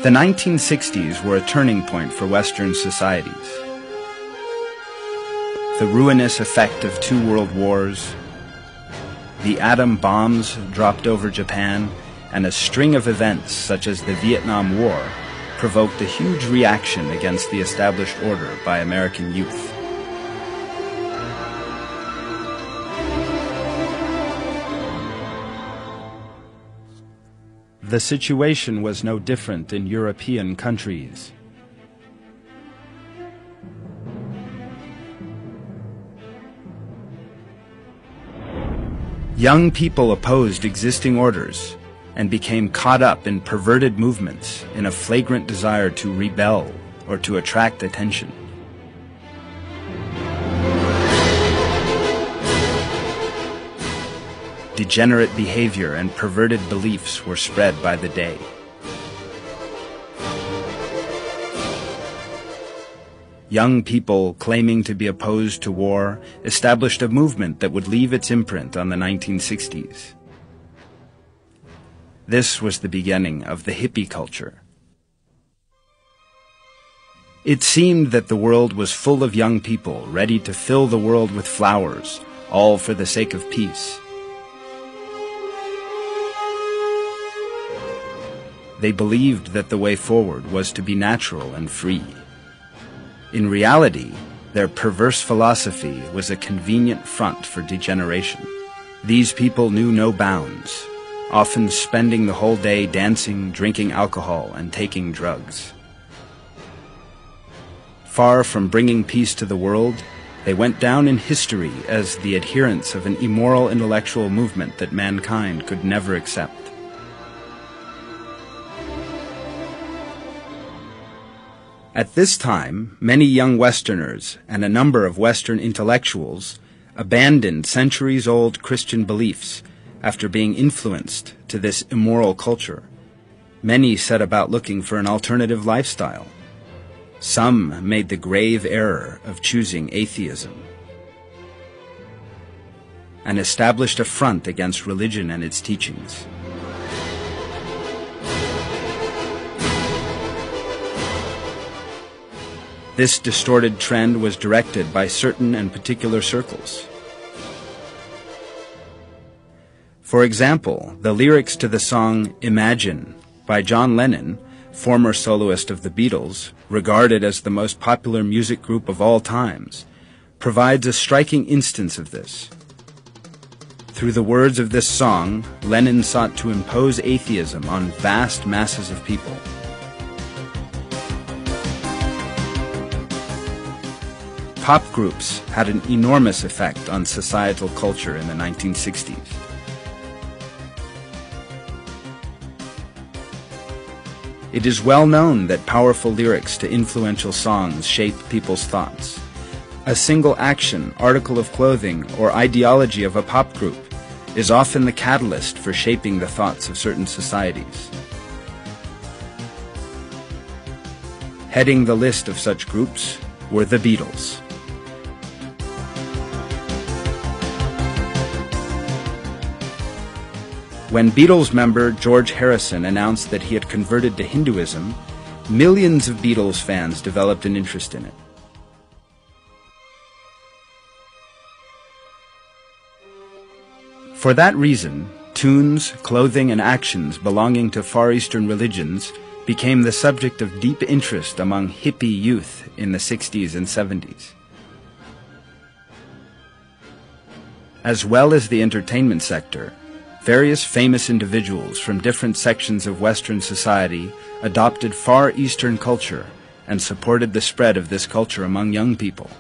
The 1960s were a turning point for Western societies. The ruinous effect of 2 world wars, the atom bombs dropped over Japan, and a string of events such as the Vietnam War provoked a huge reaction against the established order by American youth. The situation was no different in European countries. Young people opposed existing orders and became caught up in perverted movements in a flagrant desire to rebel or to attract attention. Degenerate behavior and perverted beliefs were spread by the day. Young people claiming to be opposed to war established a movement that would leave its imprint on the 1960s. This was the beginning of the hippie culture. It seemed that the world was full of young people ready to fill the world with flowers, all for the sake of peace. They believed that the way forward was to be natural and free. In reality, their perverse philosophy was a convenient front for degeneration. These people knew no bounds, often spending the whole day dancing, drinking alcohol, and taking drugs. Far from bringing peace to the world, they went down in history as the adherents of an immoral intellectual movement that mankind could never accept. At this time, many young Westerners and a number of Western intellectuals abandoned centuries-old Christian beliefs after being influenced to this immoral culture. Many set about looking for an alternative lifestyle. Some made the grave error of choosing atheism and established a front against religion and its teachings. This distorted trend was directed by certain and particular circles. For example, the lyrics to the song Imagine by John Lennon, former soloist of the Beatles, regarded as the most popular music group of all times, provides a striking instance of this. Through the words of this song, Lennon sought to impose atheism on vast masses of people. Pop groups had an enormous effect on societal culture in the 1960s. It is well known that powerful lyrics to influential songs shape people's thoughts. A single action, article of clothing, or ideology of a pop group is often the catalyst for shaping the thoughts of certain societies. Heading the list of such groups were the Beatles. When Beatles member George Harrison announced that he had converted to Hinduism, millions of Beatles fans developed an interest in it. For that reason, tunes, clothing, and actions belonging to Far Eastern religions became the subject of deep interest among hippie youth in the 60s and 70s. As well as the entertainment sector, various famous individuals from different sections of Western society adopted Far Eastern culture and supported the spread of this culture among young people.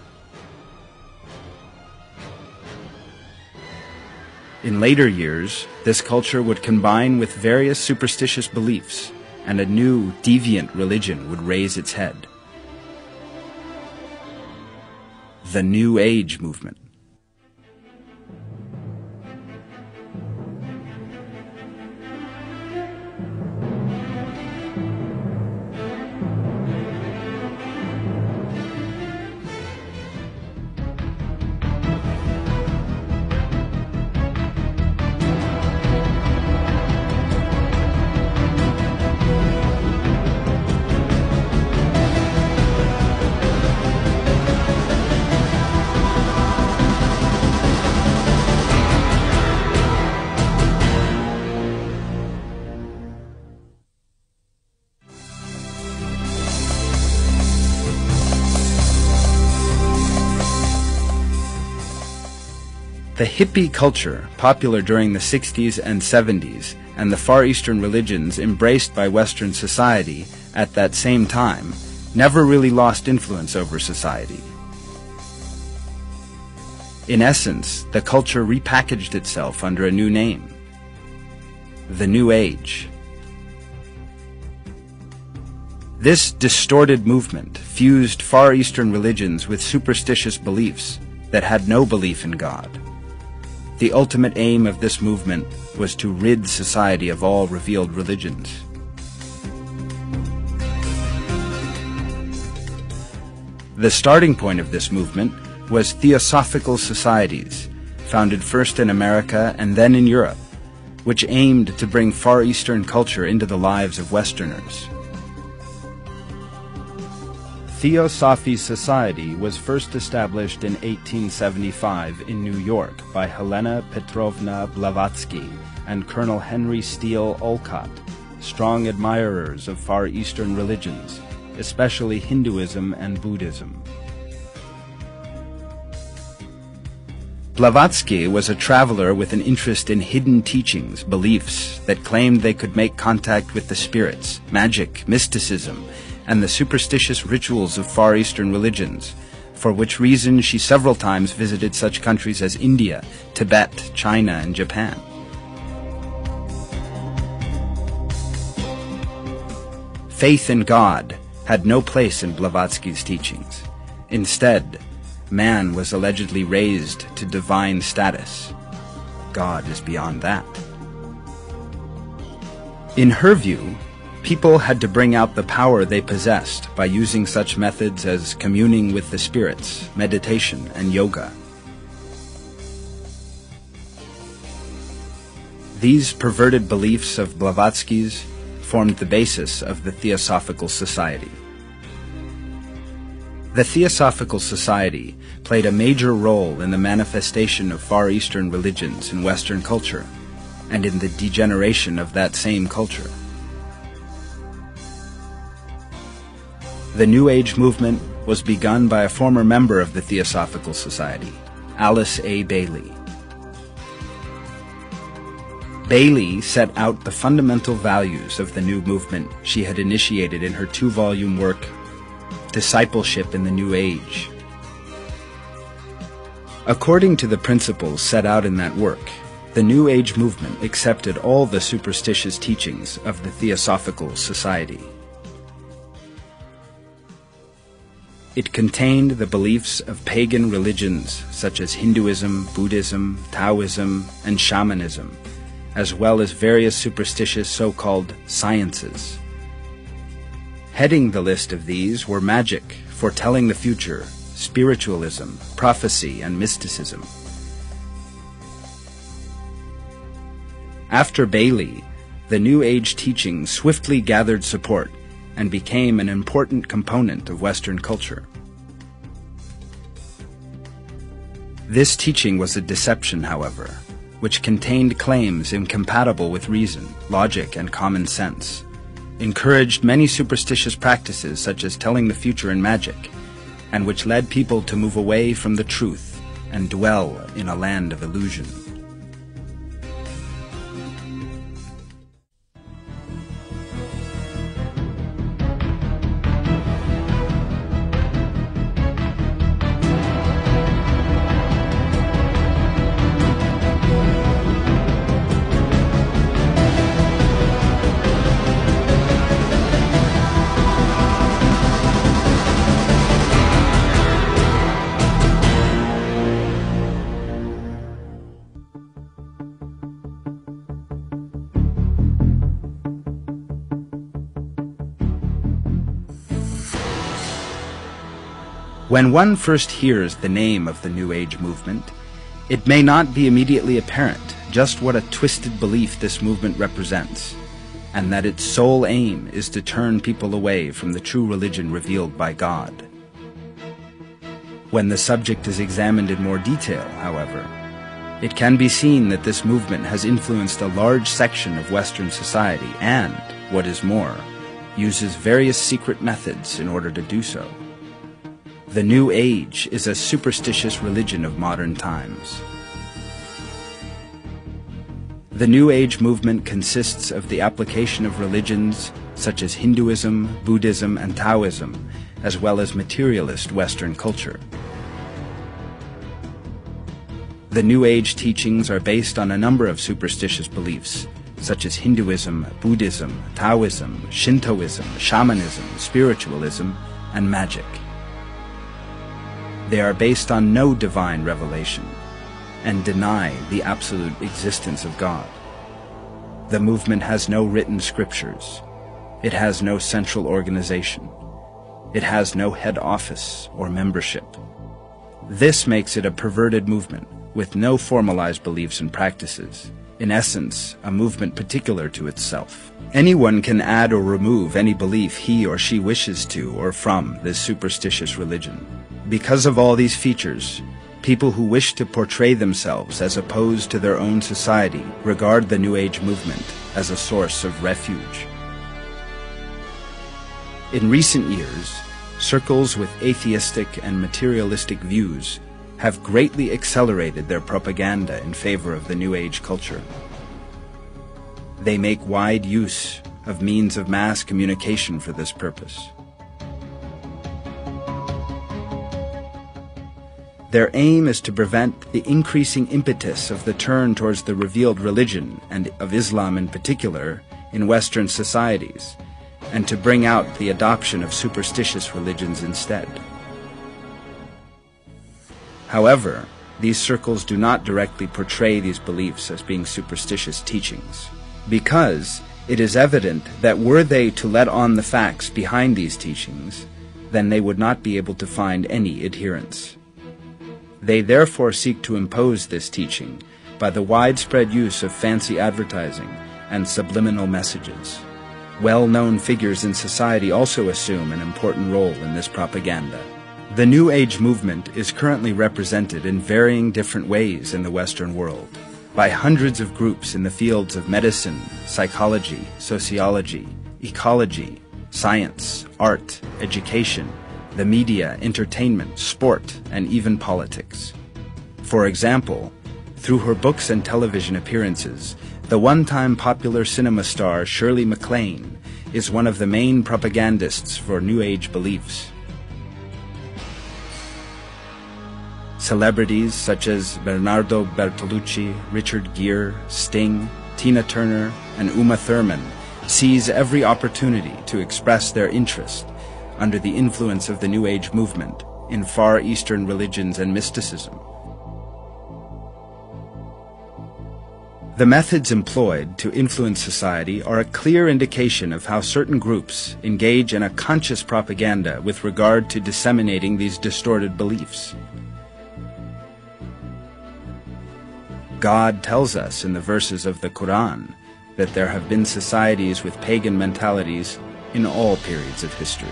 In later years, this culture would combine with various superstitious beliefs, and a new, deviant religion would raise its head. The New Age movement. The hippie culture, popular during the 60s and 70s, and the Far Eastern religions embraced by Western society at that same time, never really lost influence over society. In essence, the culture repackaged itself under a new name: the New Age. This distorted movement fused Far Eastern religions with superstitious beliefs that had no belief in God. The ultimate aim of this movement was to rid society of all revealed religions. The starting point of this movement was theosophical societies, founded first in America and then in Europe, which aimed to bring Far Eastern culture into the lives of Westerners. Theosophy Society was first established in 1875 in New York by Helena Petrovna Blavatsky and Colonel Henry Steele Olcott, strong admirers of Far Eastern religions, especially Hinduism and Buddhism. Blavatsky was a traveler with an interest in hidden teachings, beliefs that claimed they could make contact with the spirits, magic, mysticism, and the superstitious rituals of Far Eastern religions, for which reason she several times visited such countries as India, Tibet, China, and Japan. Faith in God had no place in Blavatsky's teachings. Instead, man was allegedly raised to divine status. God is beyond that. In her view, people had to bring out the power they possessed by using such methods as communing with the spirits, meditation, and yoga. These perverted beliefs of Blavatsky's formed the basis of the Theosophical Society. The Theosophical Society played a major role in the manifestation of Far Eastern religions in Western culture, and in the degeneration of that same culture. The New Age movement was begun by a former member of the Theosophical Society, Alice A. Bailey. Bailey set out the fundamental values of the new movement she had initiated in her 2-volume work, Discipleship in the New Age. According to the principles set out in that work, the New Age movement accepted all the superstitious teachings of the Theosophical Society. It contained the beliefs of pagan religions such as Hinduism, Buddhism, Taoism, and shamanism, as well as various superstitious so-called sciences. Heading the list of these were magic, foretelling the future, spiritualism, prophecy, and mysticism. After Bailey, the New Age teaching swiftly gathered support and became an important component of Western culture. This teaching was a deception, however, which contained claims incompatible with reason, logic, and common sense, encouraged many superstitious practices such as telling the future and magic, and which led people to move away from the truth and dwell in a land of illusion. When one first hears the name of the New Age movement, it may not be immediately apparent just what a twisted belief this movement represents, and that its sole aim is to turn people away from the true religion revealed by God. When the subject is examined in more detail, however, it can be seen that this movement has influenced a large section of Western society and, what is more, uses various secret methods in order to do so. The New Age is a superstitious religion of modern times. The New Age movement consists of the application of religions such as Hinduism, Buddhism, and Taoism, as well as materialist Western culture. The New Age teachings are based on a number of superstitious beliefs, such as Hinduism, Buddhism, Taoism, Shintoism, shamanism, spiritualism, and magic. They are based on no divine revelation and deny the absolute existence of God. The movement has no written scriptures. It has no central organization. It has no head office or membership. This makes it a perverted movement with no formalized beliefs and practices. In essence, a movement particular to itself. Anyone can add or remove any belief he or she wishes to or from this superstitious religion. Because of all these features, people who wish to portray themselves as opposed to their own society regard the New Age movement as a source of refuge. In recent years, circles with atheistic and materialistic views have greatly accelerated their propaganda in favor of the New Age culture. They make wide use of means of mass communication for this purpose. Their aim is to prevent the increasing impetus of the turn towards the revealed religion, and of Islam in particular, in Western societies, and to bring out the adoption of superstitious religions instead. However, these circles do not directly portray these beliefs as being superstitious teachings, because it is evident that were they to let on the facts behind these teachings, then they would not be able to find any adherents. They therefore seek to impose this teaching by the widespread use of fancy advertising and subliminal messages. Well-known figures in society also assume an important role in this propaganda. The New Age movement is currently represented in varying different ways in the Western world by hundreds of groups in the fields of medicine, psychology, sociology, ecology, science, art, education, the media, entertainment, sport, and even politics. For example, through her books and television appearances, the one-time popular cinema star Shirley MacLaine is one of the main propagandists for New Age beliefs. Celebrities such as Bernardo Bertolucci, Richard Gere, Sting, Tina Turner, and Uma Thurman seize every opportunity to express their interest under the influence of the New Age movement in Far Eastern religions and mysticism. The methods employed to influence society are a clear indication of how certain groups engage in a conscious propaganda with regard to disseminating these distorted beliefs. God tells us in the verses of the Quran that there have been societies with pagan mentalities in all periods of history.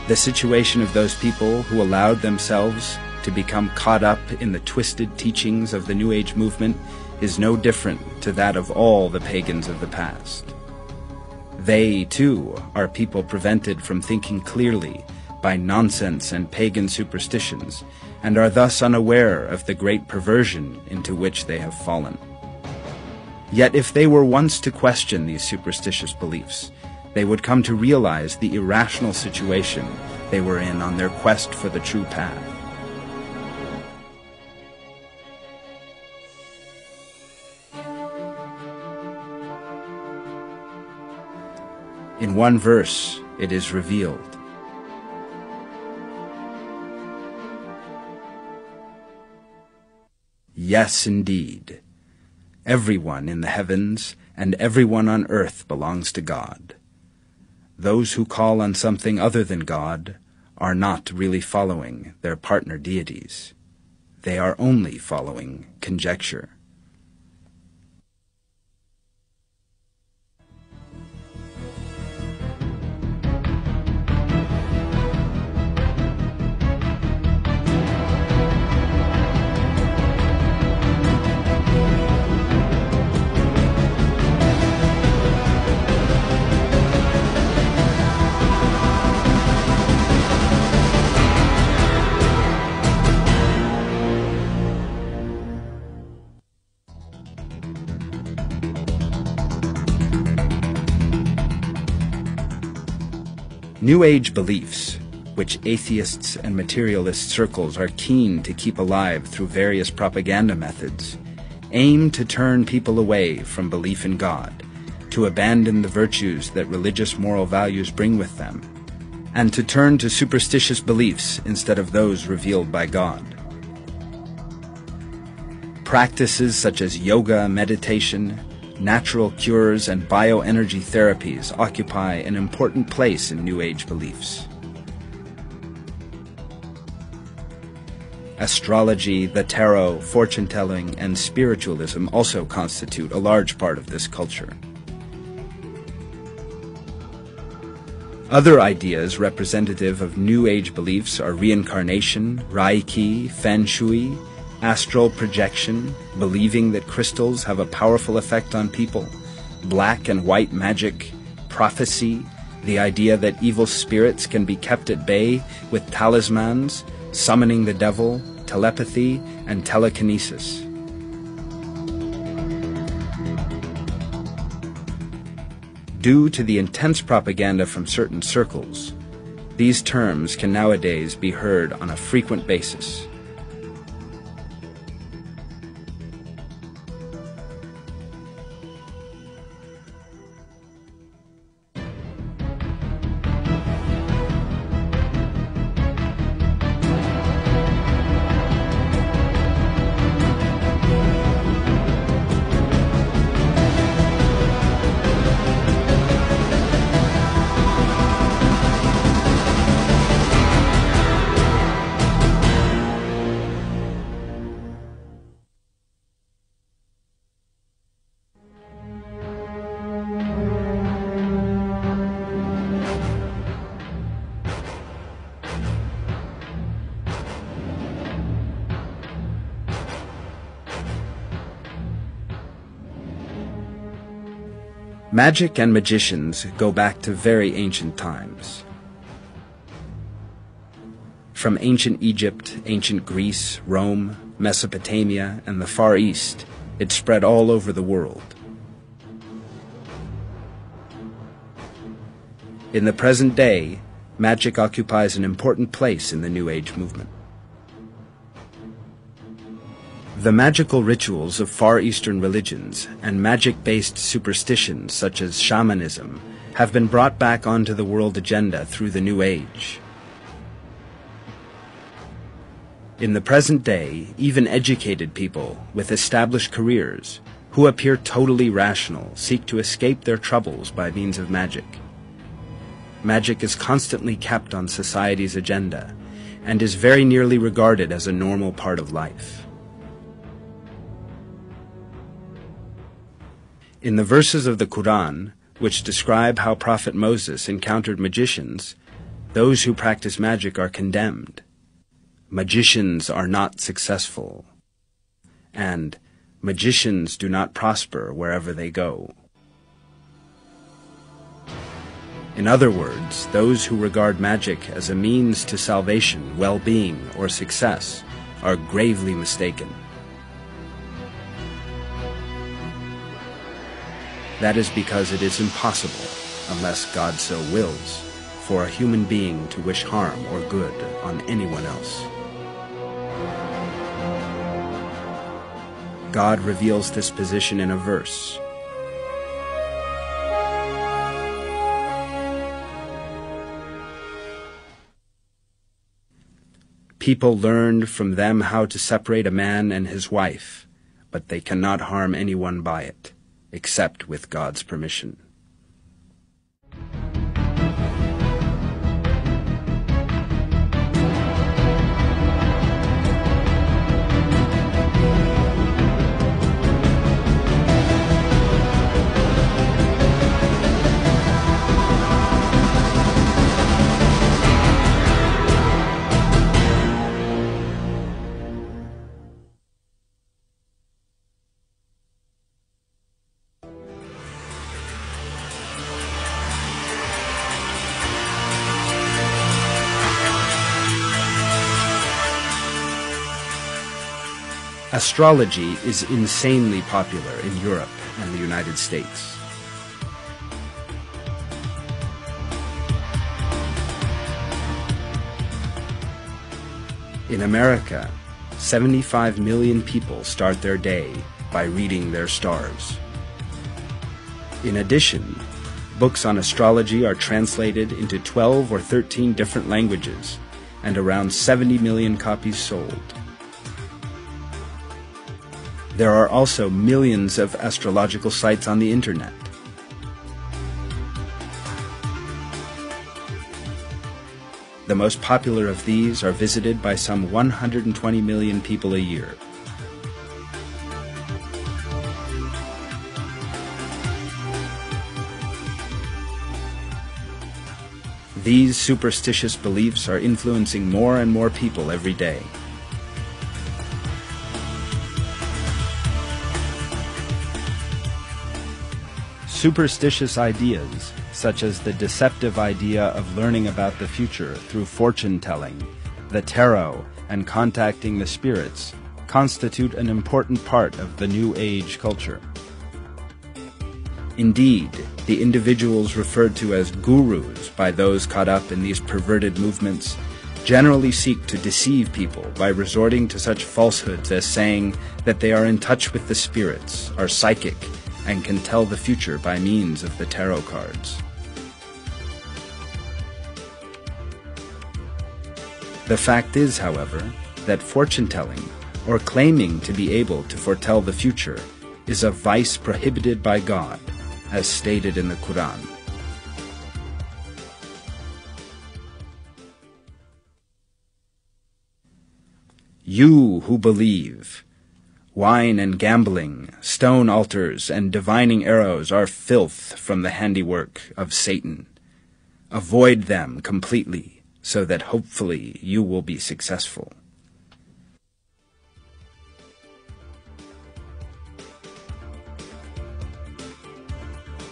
The situation of those people who allowed themselves to become caught up in the twisted teachings of the New Age movement is no different to that of all the pagans of the past. They, too, are people prevented from thinking clearly by nonsense and pagan superstitions, and are thus unaware of the great perversion into which they have fallen. Yet if they were once to question these superstitious beliefs, they would come to realize the irrational situation they were in on their quest for the true path. In one verse, it is revealed, "Yes, indeed, everyone in the heavens and everyone on earth belongs to God. Those who call on something other than God are not really following their partner deities. They are only following conjecture." New Age beliefs, which atheists and materialist circles are keen to keep alive through various propaganda methods, aim to turn people away from belief in God, to abandon the virtues that religious moral values bring with them, and to turn to superstitious beliefs instead of those revealed by God. Practices such as yoga, meditation, natural cures, and bioenergy therapies occupy an important place in New Age beliefs. Astrology, the tarot, fortune-telling, and spiritualism also constitute a large part of this culture. Other ideas representative of New Age beliefs are reincarnation, Reiki, Feng Shui, astral projection, believing that crystals have a powerful effect on people, black and white magic, prophecy, the idea that evil spirits can be kept at bay with talismans, summoning the devil, telepathy, and telekinesis. Due to the intense propaganda from certain circles, these terms can nowadays be heard on a frequent basis. Magic and magicians go back to very ancient times. From ancient Egypt, ancient Greece, Rome, Mesopotamia, and the Far East, it spread all over the world. In the present day, magic occupies an important place in the New Age movement. The magical rituals of Far Eastern religions and magic-based superstitions such as shamanism have been brought back onto the world agenda through the New Age. In the present day, even educated people with established careers who appear totally rational seek to escape their troubles by means of magic. Magic is constantly kept on society's agenda and is very nearly regarded as a normal part of life. In the verses of the Quran, which describe how Prophet Moses encountered magicians, those who practice magic are condemned. Magicians are not successful, and magicians do not prosper wherever they go. In other words, those who regard magic as a means to salvation, well-being, or success are gravely mistaken. That is because it is impossible, unless God so wills, for a human being to wish harm or good on anyone else. God reveals this position in a verse. People learned from them how to separate a man and his wife, but they cannot harm anyone by it, except with God's permission. Astrology is insanely popular in Europe and the United States. In America, 75 million people start their day by reading their stars. In addition, books on astrology are translated into 12 or 13 different languages, and around 70 million copies sold. There are also millions of astrological sites on the internet. The most popular of these are visited by some 120 million people a year. These superstitious beliefs are influencing more and more people every day. Superstitious ideas, such as the deceptive idea of learning about the future through fortune-telling, the tarot, and contacting the spirits, constitute an important part of the New Age culture. Indeed, the individuals referred to as gurus by those caught up in these perverted movements generally seek to deceive people by resorting to such falsehoods as saying that they are in touch with the spirits, are psychic, and can tell the future by means of the tarot cards. The fact is, however, that fortune-telling, or claiming to be able to foretell the future, is a vice prohibited by God, as stated in the Quran. You who believe, wine and gambling, stone altars, and divining arrows are filth from the handiwork of Satan. Avoid them completely, so that hopefully you will be successful.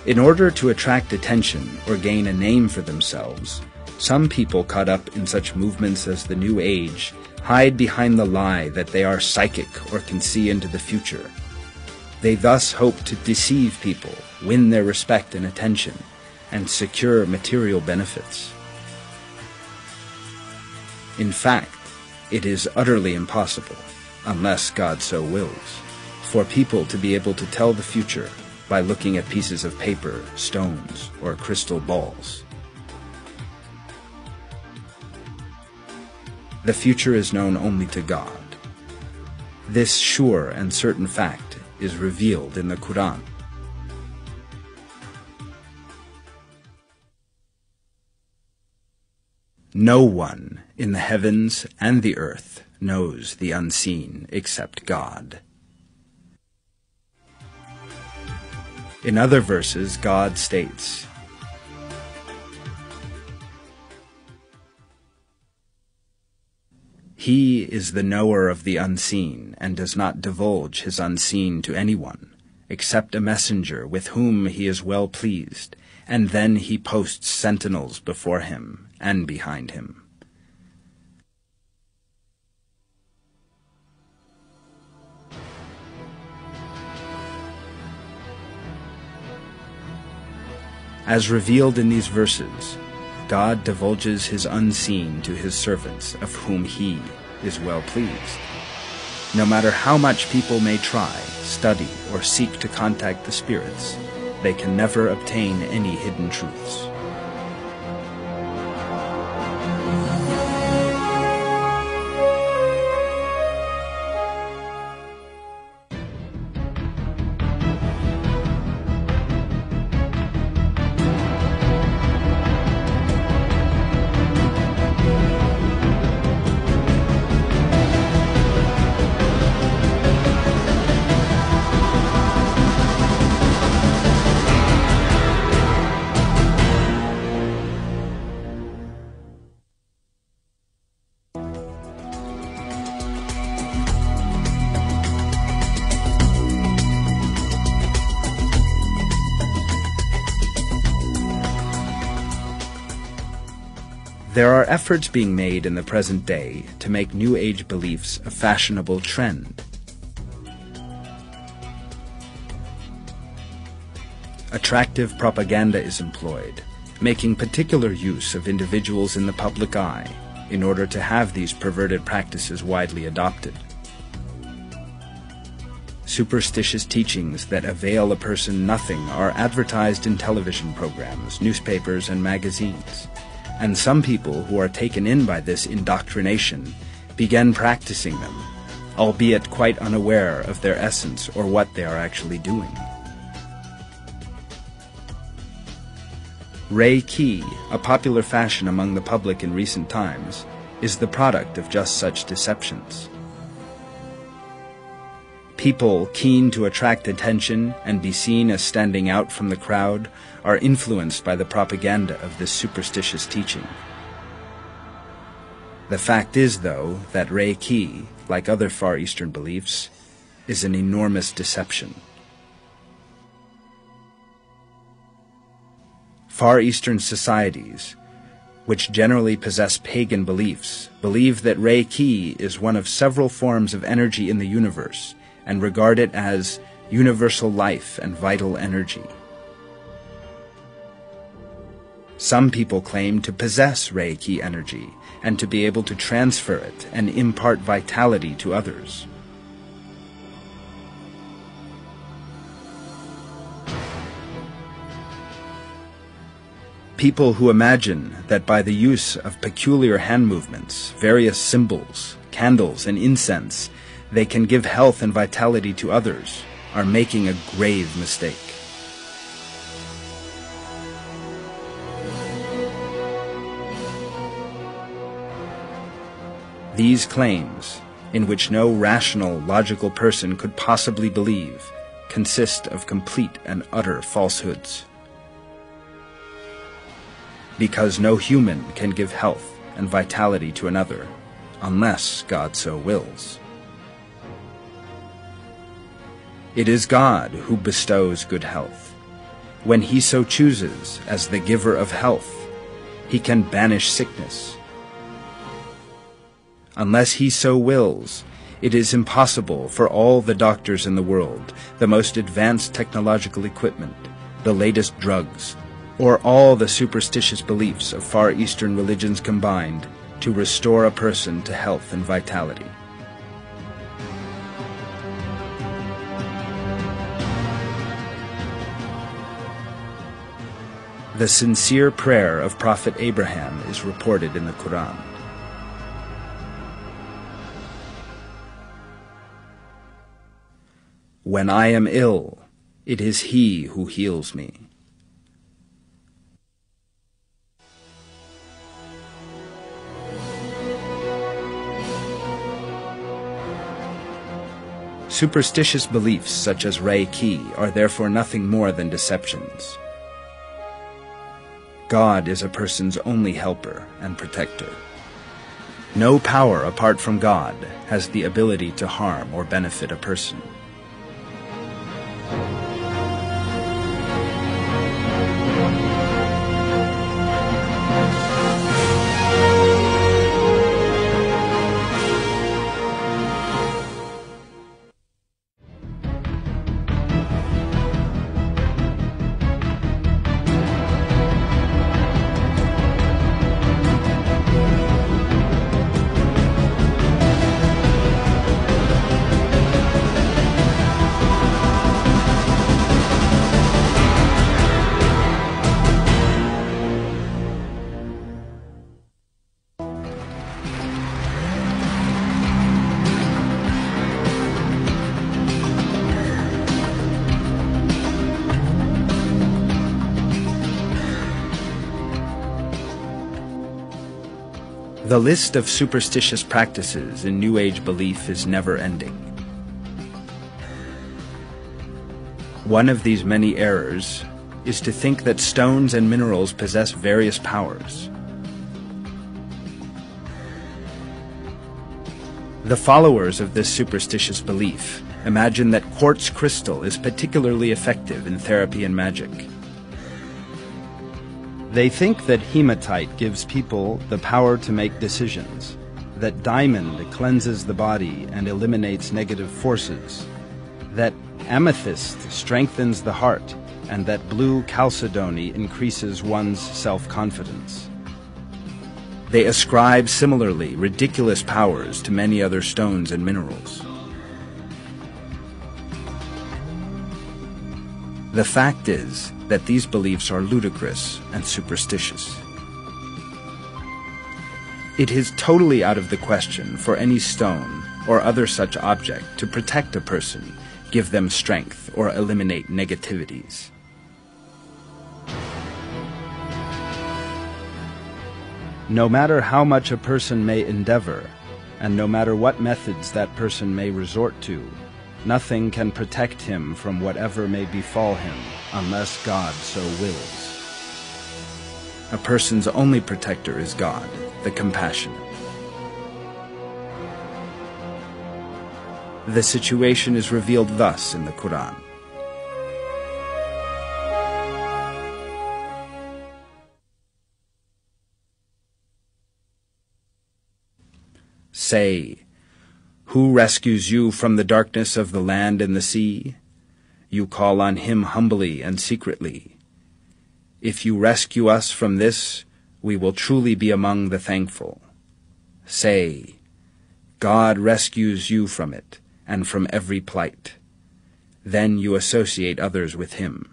In order to attract attention or gain a name for themselves, some people caught up in such movements as the New Age hide behind the lie that they are psychic or can see into the future. They thus hope to deceive people, win their respect and attention, and secure material benefits. In fact, it is utterly impossible, unless God so wills, for people to be able to tell the future by looking at pieces of paper, stones, or crystal balls. The future is known only to God. This sure and certain fact is revealed in the Quran. No one in the heavens and the earth knows the unseen except God. In other verses, God states, He is the knower of the unseen, and does not divulge his unseen to anyone, except a messenger with whom he is well pleased, and then he posts sentinels before him and behind him. As revealed in these verses, God divulges his unseen to his servants, of whom he is well pleased. No matter how much people may try, study, or seek to contact the spirits, they can never obtain any hidden truths. There are efforts being made in the present day to make New Age beliefs a fashionable trend. Attractive propaganda is employed, making particular use of individuals in the public eye, in order to have these perverted practices widely adopted. Superstitious teachings that avail a person nothing are advertised in television programs, newspapers, and magazines, and some people who are taken in by this indoctrination begin practicing them, albeit quite unaware of their essence or what they are actually doing. Reiki, a popular fashion among the public in recent times, is the product of just such deceptions. People keen to attract attention and be seen as standing out from the crowd are influenced by the propaganda of this superstitious teaching. The fact is, though, that Reiki, like other Far Eastern beliefs, is an enormous deception. Far Eastern societies, which generally possess pagan beliefs, believe that Reiki is one of several forms of energy in the universe and regard it as universal life and vital energy. Some people claim to possess Reiki energy and to be able to transfer it and impart vitality to others. People who imagine that by the use of peculiar hand movements, various symbols, candles, and incense, they can give health and vitality to others are making a grave mistake. These claims, in which no rational, logical person could possibly believe, consist of complete and utter falsehoods. Because no human can give health and vitality to another, unless God so wills. It is God who bestows good health. When He so chooses, as the giver of health, He can banish sickness. Unless He so wills, it is impossible for all the doctors in the world, the most advanced technological equipment, the latest drugs, or all the superstitious beliefs of Far Eastern religions combined to restore a person to health and vitality. The sincere prayer of Prophet Abraham is reported in the Quran. When I am ill, it is He who heals me. Superstitious beliefs such as Reiki are therefore nothing more than deceptions. God is a person's only helper and protector. No power apart from God has the ability to harm or benefit a person. The list of superstitious practices in New Age belief is never-ending. One of these many errors is to think that stones and minerals possess various powers. The followers of this superstitious belief imagine that quartz crystal is particularly effective in therapy and magic. They think that hematite gives people the power to make decisions, that diamond cleanses the body and eliminates negative forces, that amethyst strengthens the heart, and that blue chalcedony increases one's self-confidence. They ascribe similarly ridiculous powers to many other stones and minerals. The fact is that these beliefs are ludicrous and superstitious. It is totally out of the question for any stone or other such object to protect a person, give them strength, or eliminate negativities. No matter how much a person may endeavor, and no matter what methods that person may resort to, nothing can protect him from whatever may befall him unless God so wills. A person's only protector is God, the compassionate. The situation is revealed thus in the Quran. Say, who rescues you from the darkness of the land and the sea? You call on him humbly and secretly. If you rescue us from this, we will truly be among the thankful. Say, God rescues you from it, and from every plight. Then you associate others with him.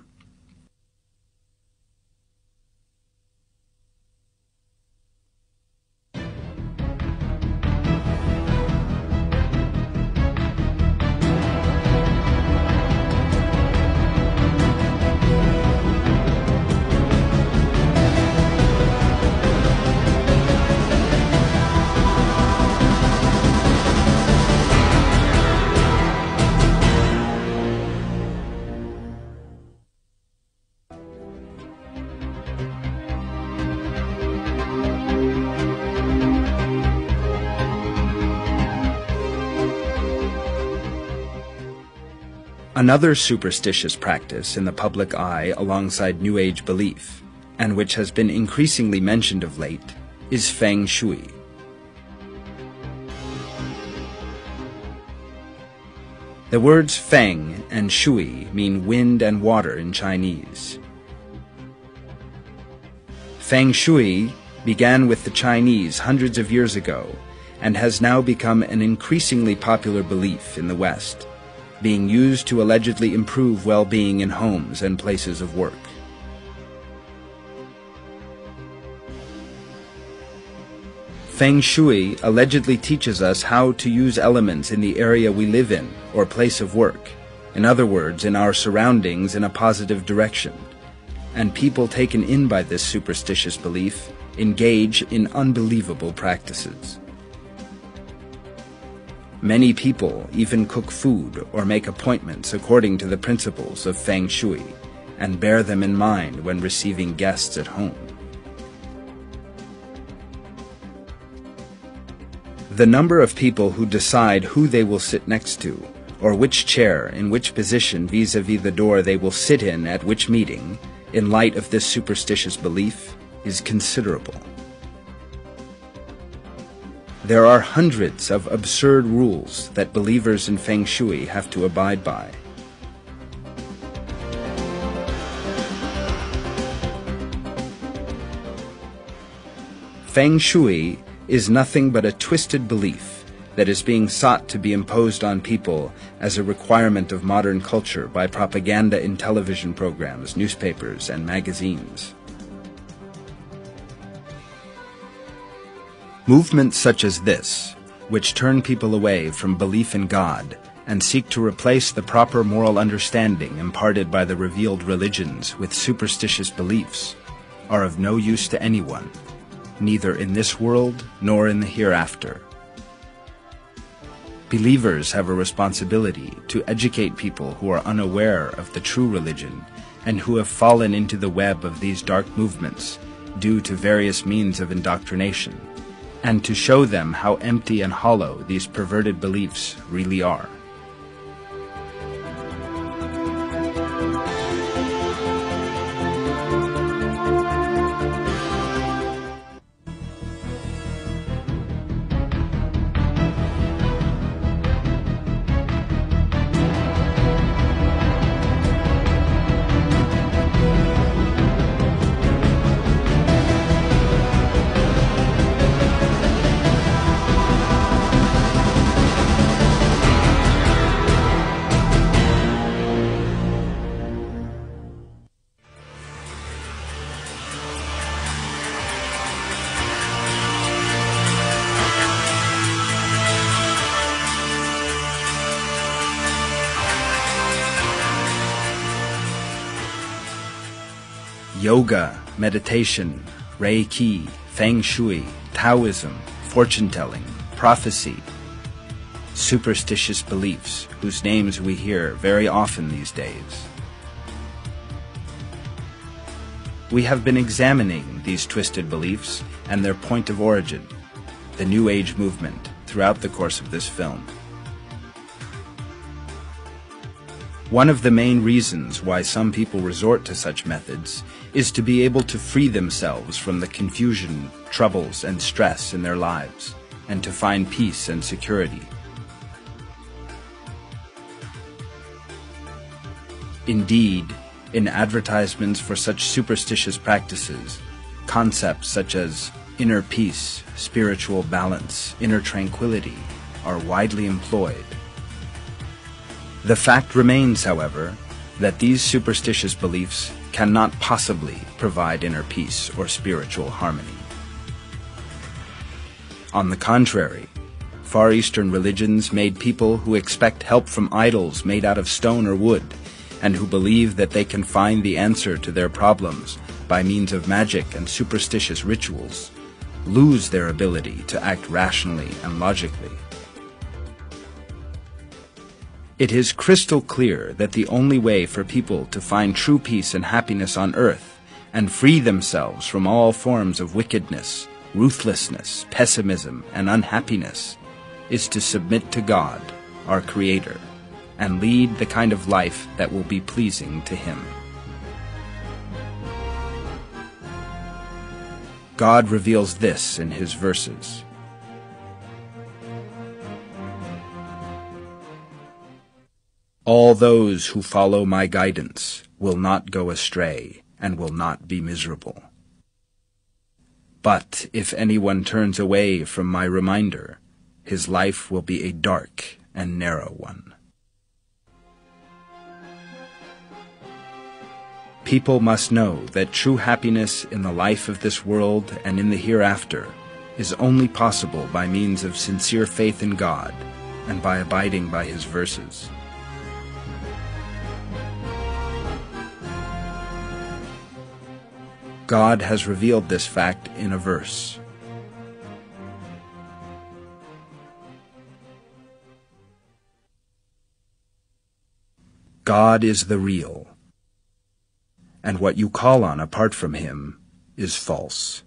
Another superstitious practice in the public eye alongside New Age belief, and which has been increasingly mentioned of late, is Feng Shui. The words Feng and Shui mean wind and water in Chinese. Feng Shui began with the Chinese hundreds of years ago and has now become an increasingly popular belief in the West, being used to allegedly improve well-being in homes and places of work. Feng Shui allegedly teaches us how to use elements in the area we live in or place of work, in other words, in our surroundings in a positive direction, and people taken in by this superstitious belief engage in unbelievable practices. Many people even cook food or make appointments according to the principles of Feng Shui and bear them in mind when receiving guests at home. The number of people who decide who they will sit next to, or which chair in which position vis-a-vis the door they will sit in at which meeting, in light of this superstitious belief, is considerable. There are hundreds of absurd rules that believers in Feng Shui have to abide by. Feng Shui is nothing but a twisted belief that is being sought to be imposed on people as a requirement of modern culture by propaganda in television programs, newspapers, and magazines. Movements such as this, which turn people away from belief in God and seek to replace the proper moral understanding imparted by the revealed religions with superstitious beliefs, are of no use to anyone, neither in this world nor in the hereafter. Believers have a responsibility to educate people who are unaware of the true religion and who have fallen into the web of these dark movements due to various means of indoctrination, and to show them how empty and hollow these perverted beliefs really are. yoga, meditation, Reiki, Feng Shui, Taoism, fortune-telling, prophecy, superstitious beliefs, whose names we hear very often these days. We have been examining these twisted beliefs and their point of origin, the New Age movement, throughout the course of this film. One of the main reasons why some people resort to such methods is to be able to free themselves from the confusion, troubles, and stress in their lives, and to find peace and security. Indeed, in advertisements for such superstitious practices, concepts such as inner peace, spiritual balance, inner tranquility are widely employed. The fact remains, however, that these superstitious beliefs cannot possibly provide inner peace or spiritual harmony. On the contrary, Far Eastern religions made people who expect help from idols made out of stone or wood, and who believe that they can find the answer to their problems by means of magic and superstitious rituals, lose their ability to act rationally and logically. It is crystal clear that the only way for people to find true peace and happiness on earth and free themselves from all forms of wickedness, ruthlessness, pessimism, and unhappiness is to submit to God, our Creator, and lead the kind of life that will be pleasing to Him. God reveals this in His verses. All those who follow my guidance will not go astray and will not be miserable. But if anyone turns away from my reminder, his life will be a dark and narrow one. People must know that true happiness in the life of this world and in the hereafter is only possible by means of sincere faith in God and by abiding by His verses. God has revealed this fact in a verse. God is the real, and what you call on apart from Him is false.